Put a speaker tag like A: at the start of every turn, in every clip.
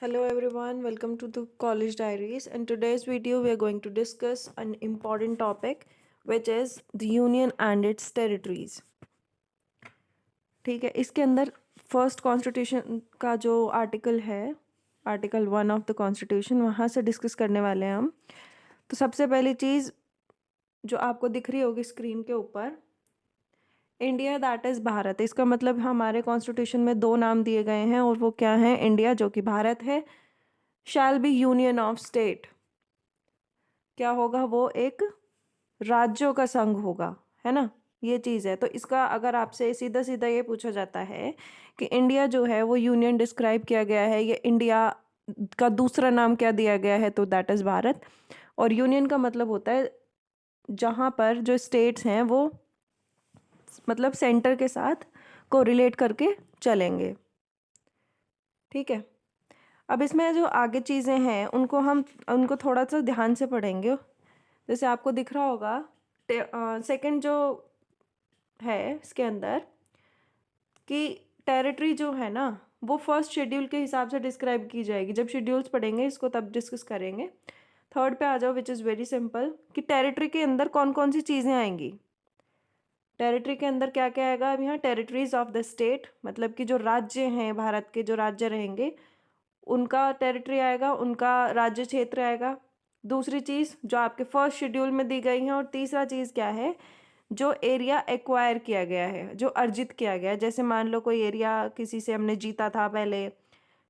A: Hello everyone, welcome to the College Diaries. In today's video, we are going to discuss an important topic which is the Union and its territories. ठीक है, इसके अंदर first constitution का जो article है, article 1 of the constitution, वहाँ से discuss करने वाले हैं हम। तो सबसे पहली चीज़ जो आपको दिख रही होगी स्क्रीन के ऊपर, इंडिया दैट इज़ भारत। इसका मतलब हमारे कॉन्स्टिट्यूशन में दो नाम दिए गए हैं और वो क्या हैं? इंडिया जो कि भारत है, shall be union of state, क्या होगा? वो एक राज्यों का संघ होगा, है ना? ये चीज़ है। तो इसका अगर आपसे सीधा सीधा ये पूछा जाता है कि इंडिया जो है वो यूनियन डिस्क्राइब किया गया है, ये इंडिया का दूसरा नाम क्या दिया गया है, तो दैट इज़ भारत। और यूनियन का मतलब होता है जहाँ पर जो स्टेट्स हैं वो मतलब सेंटर के साथ कोरिलेट करके चलेंगे। ठीक है, अब इसमें जो आगे चीज़ें हैं उनको थोड़ा सा ध्यान से पढ़ेंगे। जैसे आपको दिख रहा होगा सेकंड जो है इसके अंदर कि टेरिटरी जो है ना वो फर्स्ट शेड्यूल के हिसाब से डिस्क्राइब की जाएगी। जब शेड्यूल्स पढ़ेंगे इसको तब डिस्कस करेंगे। थर्ड पे आ जाओ, विच इज़ वेरी सिंपल, कि टेरिटरी के अंदर कौन कौन सी चीज़ें आएंगी। टेरिटरी के अंदर क्या क्या आएगा? अब यहाँ टेरिटरीज ऑफ द स्टेट, मतलब कि जो राज्य हैं, भारत के जो राज्य रहेंगे उनका टेरिटरी आएगा, उनका राज्य क्षेत्र आएगा। दूसरी चीज़ जो आपके फर्स्ट शेड्यूल में दी गई है। और तीसरा चीज़ क्या है? जो एरिया एक्वायर किया गया है, जो अर्जित किया गया है। जैसे मान लो कोई एरिया किसी से हमने जीता था पहले,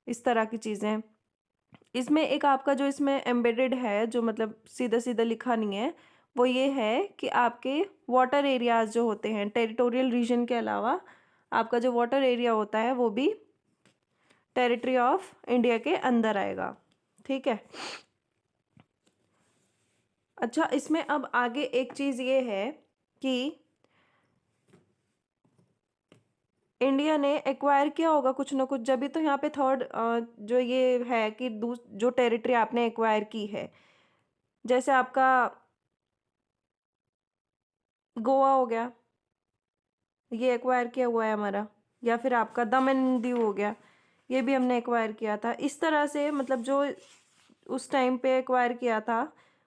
A: इस तरह की चीज़ें। इसमें एक आपका जो इसमें एम्बेडेड है, जो मतलब सीधा सीधा लिखा नहीं है, वो ये है कि आपके वाटर एरियाज जो होते हैं टेरिटोरियल रीजन के अलावा, आपका जो वाटर एरिया होता है वो भी टेरिटरी ऑफ इंडिया के अंदर आएगा। ठीक है, अच्छा इसमें अब आगे एक चीज़ ये है कि इंडिया ने एक्वायर किया होगा कुछ ना कुछ, जब भी तो यहाँ पे थर्ड जो ये है कि जो टेरिटरी आपने एक्वायर की है, जैसे आपका गोवा हो गया, ये एक्वायर किया हुआ है हमारा, या फिर आपका दमन दीव हो गया, ये भी हमने एक्वायर किया था। इस तरह से मतलब जो उस टाइम पे एक्वायर किया था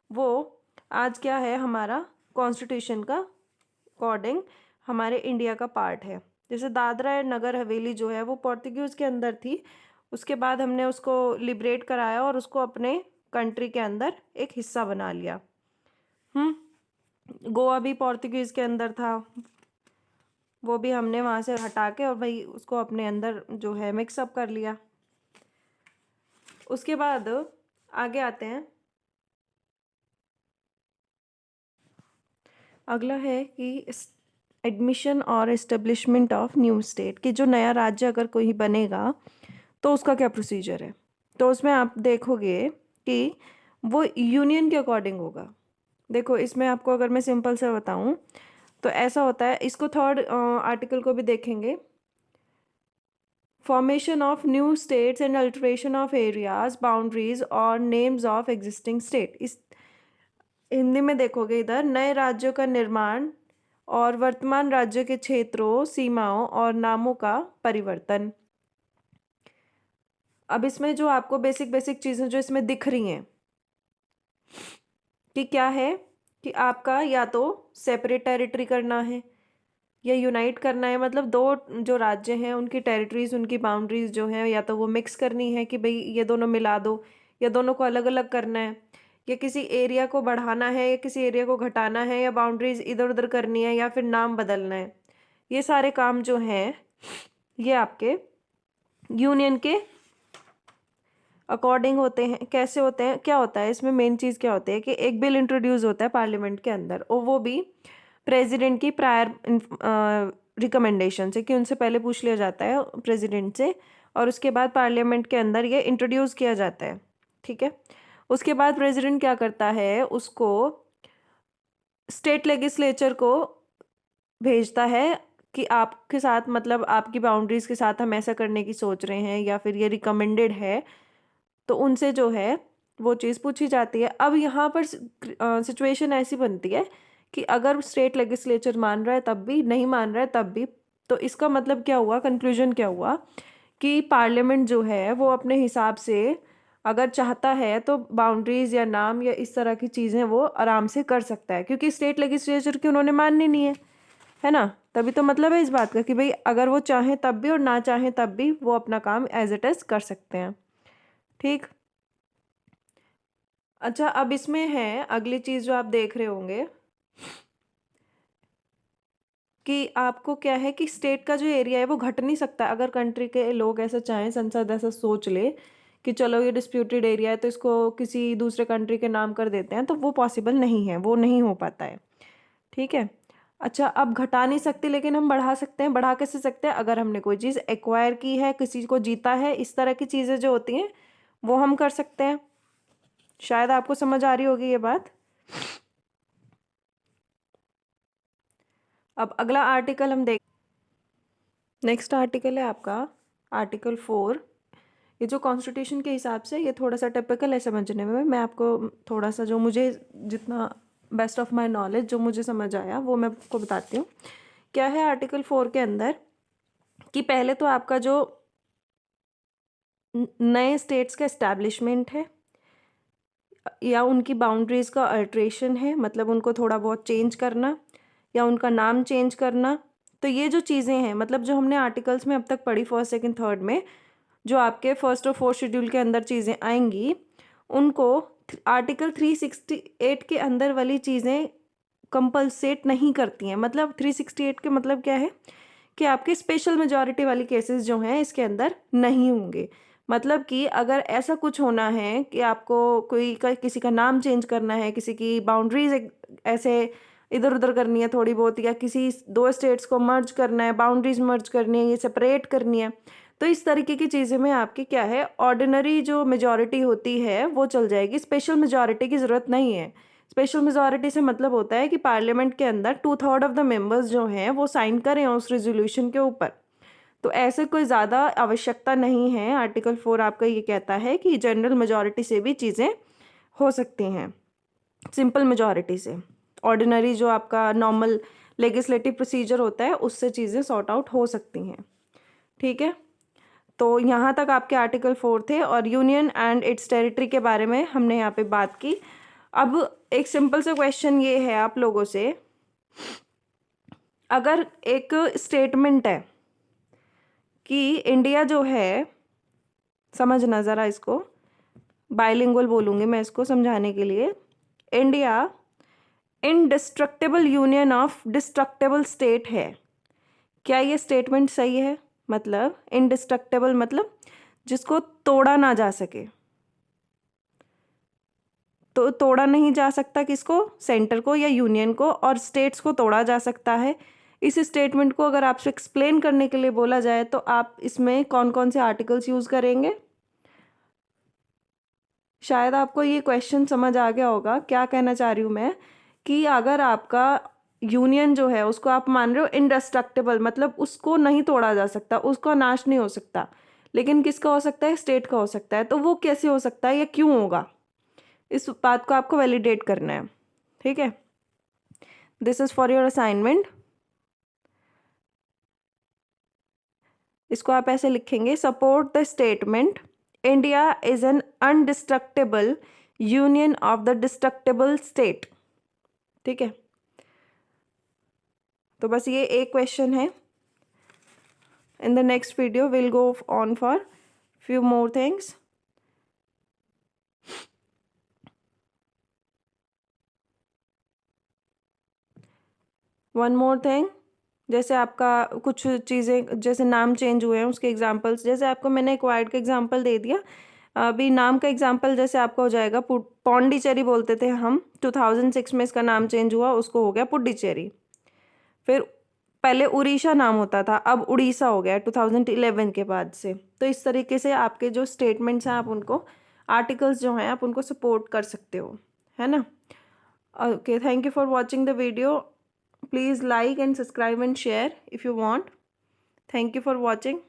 A: वो आज क्या है? हमारा कॉन्स्टिट्यूशन का अकॉर्डिंग हमारे इंडिया का पार्ट है। जैसे दादरा एंड नगर हवेली जो है वो पोर्तुगीज़ के अंदर थी, उसके बाद हमने उसको लिबरेट कराया और उसको अपने कंट्री के अंदर एक हिस्सा बना लिया। गोवा भी पोर्तुगीज़ के अंदर था, वो भी हमने वहाँ से हटा के और भाई उसको अपने अंदर जो है मिक्सअप कर लिया। उसके बाद आगे आते हैं, अगला है कि एडमिशन और इस्टेब्लिशमेंट ऑफ न्यू स्टेट, कि जो नया राज्य अगर कोई बनेगा तो उसका क्या प्रोसीजर है। तो उसमें आप देखोगे कि वो यूनियन के अकॉर्डिंग होगा। देखो इसमें आपको अगर मैं सिंपल से बताऊं तो ऐसा होता है, इसको थर्ड आर्टिकल को भी देखेंगे। Formation of new states and alteration of areas, boundaries और नेम्स ऑफ एग्जिस्टिंग स्टेट। इस हिंदी में देखोगे इधर, नए राज्यों का निर्माण और वर्तमान राज्य के क्षेत्रों, सीमाओं और नामों का परिवर्तन। अब इसमें जो आपको बेसिक बेसिक चीज़ें जो इसमें दिख रही हैं कि क्या है कि आपका या तो सेपरेट टेरिटरी करना है या यूनाइट करना है, मतलब दो जो राज्य हैं उनकी टेरिटरीज, उनकी बाउंड्रीज जो हैं या तो वो मिक्स करनी है कि भाई ये दोनों मिला दो, या दोनों को अलग अलग करना है, या किसी एरिया को बढ़ाना है या किसी एरिया को घटाना है, या बाउंड्रीज इधर उधर करनी है, या फिर नाम बदलना है। ये सारे काम जो हैं ये आपके यूनियन के अकॉर्डिंग होते हैं। कैसे होते हैं? क्या होता है इसमें मेन चीज़ क्या होती है कि एक बिल इंट्रोड्यूस होता है पार्लियामेंट के अंदर, और वो भी प्रेसिडेंट की प्रायर रिकमेंडेशन से, कि उनसे पहले पूछ लिया जाता है प्रेसिडेंट से, और उसके बाद पार्लियामेंट के अंदर ये इंट्रोड्यूस किया जाता है। ठीक है, उसके बाद प्रेसिडेंट क्या करता है? उसको स्टेट लेजिस्लेचर को भेजता है कि आपके साथ, मतलब आपकी बाउंड्रीज के साथ हम ऐसा करने की सोच रहे हैं, या फिर ये रिकमेंडेड है, तो उनसे जो है वो चीज़ पूछी जाती है। अब यहाँ पर सिचुएशन ऐसी बनती है कि अगर स्टेट लेजिस्लेचर मान रहा है तब भी, नहीं मान रहा है तब भी, तो इसका मतलब क्या हुआ? कंक्लूजन क्या हुआ कि पार्लियामेंट जो है वो अपने हिसाब से अगर चाहता है तो बाउंड्रीज या नाम या इस तरह की चीज़ें वो आराम से कर सकता है, क्योंकि स्टेट लेजिस्लेचर की उन्होंने माननी नहीं है ना। तभी तो मतलब है इस बात का कि भाई अगर वो चाहें तब भी और ना चाहें तब भी वो अपना काम एज इट इज़ कर सकते हैं। ठीक। अच्छा, अब इसमें है अगली चीज़ जो आप देख रहे होंगे कि आपको क्या है कि स्टेट का जो एरिया है वो घट नहीं सकता। अगर कंट्री के लोग ऐसा चाहें, संसद ऐसा सोच ले कि चलो ये डिस्प्यूटेड एरिया है तो इसको किसी दूसरे कंट्री के नाम कर देते हैं, तो वो पॉसिबल नहीं है, वो नहीं हो पाता है। ठीक है। अच्छा, अब घटा नहीं सकते लेकिन हम बढ़ा सकते हैं। बढ़ा कैसे सकते हैं? अगर हमने कोई चीज़ एक्वायर की है, किसी को जीता है, इस तरह की चीज़ें जो होती हैं वो हम कर सकते हैं। शायद आपको समझ आ रही होगी ये बात। अब अगला आर्टिकल हम देख, नेक्स्ट आर्टिकल है आपका आर्टिकल 4। ये जो कॉन्स्टिट्यूशन के हिसाब से ये थोड़ा सा टिपिकल है समझने में। मैं आपको थोड़ा सा जो मुझे जितना बेस्ट ऑफ माय नॉलेज जो मुझे समझ आया वो मैं आपको बताती हूँ। क्या है आर्टिकल 4 के अंदर कि पहले तो आपका जो नए स्टेट्स का इस्टेब्लिशमेंट है या उनकी बाउंड्रीज़ का अल्ट्रेशन है, मतलब उनको थोड़ा बहुत चेंज करना या उनका नाम चेंज करना। तो ये जो चीज़ें हैं, मतलब जो हमने आर्टिकल्स में अब तक पढ़ी फर्स्ट सेकंड थर्ड में, जो आपके फर्स्ट और फोर्थ शेड्यूल के अंदर चीज़ें आएंगी, उनको आर्टिकल 368 के अंदर वाली चीज़ें कंपलसेट नहीं करती हैं। मतलब 368 के मतलब क्या है कि आपके स्पेशल मेजॉरिटी वाली केसेस जो हैं इसके अंदर नहीं होंगे। मतलब कि अगर ऐसा कुछ होना है कि आपको किसी का नाम चेंज करना है, किसी की बाउंड्रीज ऐसे इधर उधर करनी है थोड़ी बहुत, या किसी दो स्टेट्स को मर्ज करना है, बाउंड्रीज मर्ज करनी है, ये सेपरेट करनी है, तो इस तरीके की चीज़ें में आपकी क्या है, ऑर्डिनरी जो मेजॉरिटी होती है वो चल जाएगी। स्पेशल मेजॉरिटी की ज़रूरत नहीं है। स्पेशल मेजॉरिटी से मतलब होता है कि पार्लियामेंट के अंदर 2/3 ऑफ द मेंबर्स जो हैं वो साइन करें उस रेजोल्यूशन के ऊपर। तो ऐसे कोई ज़्यादा आवश्यकता नहीं है। आर्टिकल 4 आपका ये कहता है कि जनरल मेजॉरिटी से भी चीज़ें हो सकती हैं, सिंपल मेजॉरिटी से। ऑर्डिनरी जो आपका नॉर्मल लेजिस्लेटिव प्रोसीजर होता है उससे चीज़ें सॉर्ट आउट हो सकती हैं। ठीक है। तो यहाँ तक आपके आर्टिकल 4 थे और यूनियन एंड इट्स टेरिटरी के बारे में हमने यहाँ पे बात की। अब एक सिंपल सा क्वेश्चन ये है आप लोगों से, अगर एक स्टेटमेंट है कि इंडिया जो है, समझना ज़रा इसको, बाइलिंगुअल बोलूँगी मैं इसको समझाने के लिए, India indestructible union of destructible state है। क्या ये स्टेटमेंट सही है? मतलब इनडिस्ट्रक्टिबल मतलब जिसको तोड़ा ना जा सके। तो तोड़ा नहीं जा सकता किसको? सेंटर को या यूनियन को, और स्टेट्स को तोड़ा जा सकता है। इस स्टेटमेंट को अगर आपसे एक्सप्लेन करने के लिए बोला जाए तो आप इसमें कौन कौन से आर्टिकल्स यूज़ करेंगे? शायद आपको ये क्वेश्चन समझ आ गया होगा। क्या कहना चाह रही हूँ मैं कि अगर आपका यूनियन जो है उसको आप मान रहे हो इनडिस्ट्रक्टिबल, मतलब उसको नहीं तोड़ा जा सकता, उसका नाश नहीं हो सकता, लेकिन किसका हो सकता है? स्टेट का हो सकता है। तो वो कैसे हो सकता है या क्यों होगा, इस बात को आपको वैलिडेट करना है। ठीक है। This is for your assignment. इसको आप ऐसे लिखेंगे, support the statement India is an indestructible union of the destructible state. ठीक है। तो बस ये एक क्वेश्चन है। In the next video will go on for few more things. One more thing, जैसे आपका कुछ चीज़ें जैसे नाम चेंज हुए हैं उसके एग्जांपल्स, जैसे आपको मैंने एक्वायर्ड का एग्जांपल दे दिया। अभी नाम का एग्जांपल जैसे आपका हो जाएगा पौंडीचेरी बोलते थे हम, 2006 में इसका नाम चेंज हुआ, उसको हो गया पुडुचेरी। फिर पहले उड़ीसा नाम होता था, अब उड़ीसा हो गया 2011 के बाद से। तो इस तरीके से आपके जो स्टेटमेंट्स हैं आप उनको, आर्टिकल्स जो हैं आप उनको सपोर्ट कर सकते हो, है ना। Okay, thank you for watching the video. Please like and subscribe and share if you want. Thank you for watching.